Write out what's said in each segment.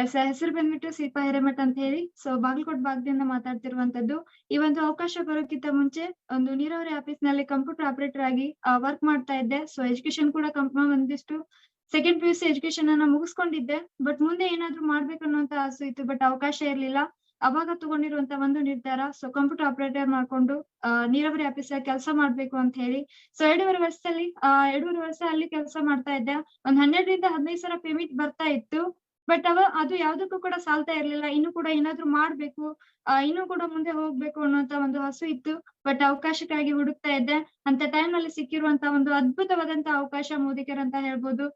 ಹೆಸರು ಬಂದ್ಬಿಟ್ಟು ಶಿಲ್ಪಾ ಹಿರೇಮಠ ಅಂತ ಹೇಳಿ. ಬಾಗಲಕೋಟ್ ಭಾಗದಿಂದ ಮಾತಾಡ್ತಿರುವಂತದ್ದು. ಈ ಒಂದು ಅವಕಾಶ ಬರೋಕ್ಕಿಂತ ಮುಂಚೆ ಒಂದು ನೀರಾವರಿ ಆಫೀಸ್‌ನಲ್ಲಿ ಕಂಪ್ಯೂಟರ್ ಆಪರೇಟರ್ ಆಗಿ ವರ್ಕ್ ಮಾಡ್ತಾ ಇದ್ದೆ. ಎಜುಕೇಶನ್ ಕೂಡ ಒಂದಿಷ್ಟು ಸೆಕೆಂಡ್ PUC ಎಜುಕೇಶನ್ ಅನ್ನ ಮುಗಿಸ್ಕೊಂಡಿದ್ದೆ. ಬಟ್ ಮುಂದೆ ಏನಾದ್ರು ಮಾಡ್ಬೇಕು ಅನ್ನುವಂತ ಆಸೆ ಇತ್ತು. ಬಟ್ ಅವಕಾಶ ಇರ್ಲಿಲ್ಲ. ಅವಾಗ ತಗೊಂಡಿರುವಂತ ಒಂದು ನಿರ್ಧಾರ ಕಂಪ್ಯೂಟರ್ ಆಪರೇಟರ್ ಮಾಡ್ಕೊಂಡು ನೀರಾವರಿ ಆಫೀಸಲ್ಲಿ ಕೆಲಸ ಮಾಡ್ಬೇಕು ಅಂತ ಹೇಳಿ. 2.5 ವರ್ಷ ಅಲ್ಲಿ ಕೆಲಸ ಮಾಡ್ತಾ ಇದ್ದೆ. ಒಂದ್ 12ರಿಂದ 15 ಸಾವಿರ ಪೇಮೆಂಟ್ ಬರ್ತಾ ಇತ್ತು. ಬಟ್ ಅದು ಯಾವ್ದಕ್ಕೂ ಕೂಡ ಸಾಲ್ತಾ ಇರ್ಲಿಲ್ಲ. ಇನ್ನು ಕೂಡ ಏನಾದ್ರು ಮಾಡ್ಬೇಕು, ಇನ್ನೂ ಕೂಡ ಮುಂದೆ ಹೋಗ್ಬೇಕು ಅನ್ನುವಂತ ಒಂದು ಹಸು ಇತ್ತು. ಬಟ್ ಅವಕಾಶಕ್ಕಾಗಿ ಹುಡುಕ್ತಾ ಇದ್ದೆ. ಅಂತ ಟೈಮ್ ಅಲ್ಲಿ ಸಿಕ್ಕಿರುವಂತ ಒಂದು ಅದ್ಭುತವಾದಂತ ಅವಕಾಶ ಮೋದಿಕೇರ್ ಅಂತ ಹೇಳ್ಬೋದು.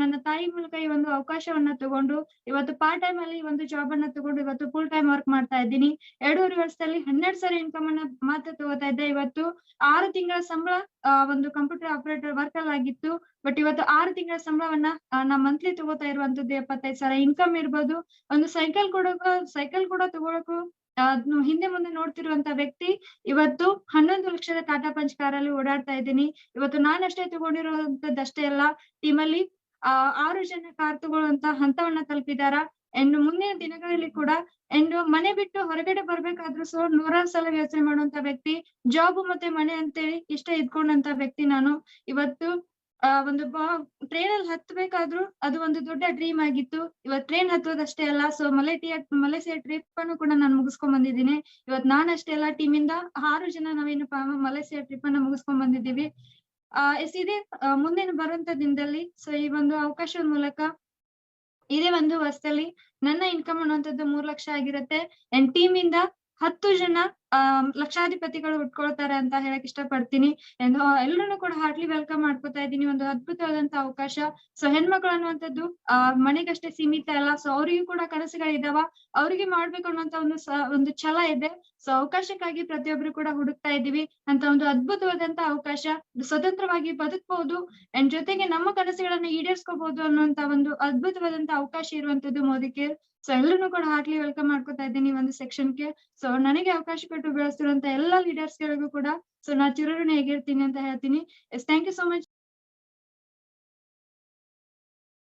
ನನ್ನ ತಾಯಿ ಮೂಲಕ ಈ ಒಂದು ಅವಕಾಶವನ್ನ ತಗೊಂಡು ಇವತ್ತು ಪಾರ್ಟ್ ಟೈಮ್ ಅಲ್ಲಿ ಒಂದು ಜಾಬ್ ಅನ್ನ ತಗೊಂಡು ಇವತ್ತು ಫುಲ್ ಟೈಮ್ ವರ್ಕ್ ಮಾಡ್ತಾ ಇದ್ದೀನಿ. 2.5 ವರ್ಷದಲ್ಲಿ 12 ಸಾವಿರ ಇನ್ಕಮ್ ಅನ್ನ ಮಾತ್ರ ತಗೋತಾ ಇದ್ದೆ. ಇವತ್ತು 6 ತಿಂಗಳ ಸಂಬಳ ಒಂದು ಕಂಪ್ಯೂಟರ್ ಆಪರೇಟರ್ ವರ್ಕ್ ಅಲ್ಲಿ ಆಗಿತ್ತು. ಬಟ್ ಇವತ್ತು 6 ತಿಂಗಳ ಸಂಬಳವನ್ನ ನಾ ಮಂತ್ಲಿ ತಗೋತಾ ಇರುವಂತದ್ದು 75,000 ಇನ್ಕಮ್ ಇರ್ಬೋದು. ಒಂದು ಸೈಕಲ್ ಕೂಡ ತಗೊಳಕ್ಕೂ ಹಿಂದೆ ಮುಂದೆ ನೋಡ್ತಿರುವಂತ ವ್ಯಕ್ತಿ ಇವತ್ತು 11 ಲಕ್ಷದ ಟಾಟಾ ಪಂಚ್ ಕಾರಲ್ಲಿ ಓಡಾಡ್ತಾ ಇದ್ದೀನಿ. ಇವತ್ತು ನಾನಷ್ಟೇ ತಗೊಂಡಿರುವಂತದ್ದಷ್ಟೇ ಅಲ್ಲ, ಟೀಮಲ್ಲಿ 6 ಜನ ಕಾರ್ ತಗೊಳ್ಳುವಂತ ಹಂತವನ್ನ ತಲುಪಿದಾರ. ಅಂಡ್ ಮುಂದಿನ ದಿನಗಳಲ್ಲಿ ಕೂಡ ಮನೆ ಬಿಟ್ಟು ಹೊರಗಡೆ ಬರ್ಬೇಕಾದ್ರೂ ನೂರಾರು ಸಲ ಯೋಚನೆ ಮಾಡುವಂತ ವ್ಯಕ್ತಿ. ಜಾಬ್ ಮತ್ತೆ ಮನೆ ಅಂತೇಳಿ ಇಷ್ಟ ಇದ್ಕೊಂಡಂತ ವ್ಯಕ್ತಿ ನಾನು. ಇವತ್ತು ಒಂದು ಟ್ರೈನ್ ಅಲ್ಲಿ ಹತ್ಬೇಕಾದ್ರೂ ಅದು ಒಂದು ದೊಡ್ಡ ಡ್ರೀಮ್ ಆಗಿತ್ತು. ಇವತ್ತು ಟ್ರೈನ್ ಹತ್ತೋದಷ್ಟೇ ಅಲ್ಲ, ಮಲೇಷಿಯಾ ಟ್ರಿಪ್ ಅನ್ನು ಕೂಡ ನಾನು ಮುಗಿಸ್ಕೊಂಡ್ ಬಂದಿದ್ದೀನಿ. ಇವತ್ತು ನಾನಷ್ಟೇ ಅಲ್ಲ, ಟೀಮ್ ಇಂದ 6 ಜನ ನಾವೇನಪ್ಪಾ ಮಲೇಷಿಯಾ ಟ್ರಿಪ್ ಅನ್ನ ಮುಗಿಸ್ಕೊಂಡ್ ಬಂದಿದ್ದೀವಿ. ಇದೇ ಮುಂದಿನ ಬರುವಂತ ದಿನದಲ್ಲಿ ಈ ಒಂದು ಅವಕಾಶದ ಮೂಲಕ ಇದೇ ಒಂದು ವರ್ಷದಲ್ಲಿ ನನ್ನ ಇನ್ಕಮ್ ಅನ್ನುವಂಥದ್ದು 3 ಲಕ್ಷ ಆಗಿರುತ್ತೆ. ಅಂಡ್ ಟೀಮ್ ಇಂದ 10 ಜನ ಲಕ್ಷಾಧಿಪತಿಗಳು ಹುಟ್ಕೊಳ್ತಾರೆ ಅಂತ ಹೇಳಕ್ ಇಷ್ಟಪಡ್ತೀನಿ. ಎಲ್ರೂನು ಕೂಡ ಹಾರ್ಟ್ಲಿ ವೆಲ್ಕಮ್ ಮಾಡ್ಕೊತಾ ಇದ್ದೀನಿ. ಒಂದು ಅದ್ಭುತವಾದಂತ ಅವಕಾಶ. ಹೆಣ್ಮಕ್ಳು ಅನ್ನುವಂಥದ್ದು ಮನೆಗಷ್ಟೇ ಸೀಮಿತ ಅಲ್ಲ. ಅವ್ರಿಗೂ ಕೂಡ ಕನಸುಗಳಿದಾವ. ಅವ್ರಿಗೆ ಮಾಡ್ಬೇಕು ಅನ್ನುವಂತ ಒಂದು ಛಲ ಇದೆ. ಅವಕಾಶಕ್ಕಾಗಿ ಪ್ರತಿಯೊಬ್ರು ಕೂಡ ಹುಡುಕ್ತಾ ಇದೀವಿ ಅಂತ ಒಂದು ಅದ್ಭುತವಾದಂತ ಅವಕಾಶ. ಸ್ವತಂತ್ರವಾಗಿ ಬದುಕಬಹುದು ಅಂಡ್ ಜೊತೆಗೆ ನಮ್ಮ ಕನಸುಗಳನ್ನ ಈಡೇರಿಸ್ಕೋಬಹುದು ಅನ್ನುವಂತ ಒಂದು ಅದ್ಭುತವಾದಂತ ಅವಕಾಶ ಇರುವಂತದ್ದು ಮೋದಿಕೇರ್. ಎಲ್ಲರನ್ನೂ ಕೂಡ ಹಾರ್ಟ್ಲಿ ವೆಲ್ಕಮ್ ಮಾಡ್ಕೊತಾ ಇದ್ದೀನಿ ಒಂದು ಸೆಕ್ಷನ್ಗೆ. ನನಗೆ ಅವಕಾಶ ಕೊಟ್ಟು ಬೆಳೆಸಿರುವಂತ ಎಲ್ಲಾ ಲೀಡರ್ಸ್ ಗಳಿಗೂ ಕೂಡ ನಾ ಚಿರಋಣಿಯಾಗಿರ್ತೀನಿ ಅಂತ ಹೇಳ್ತೀನಿ. Thank you so much.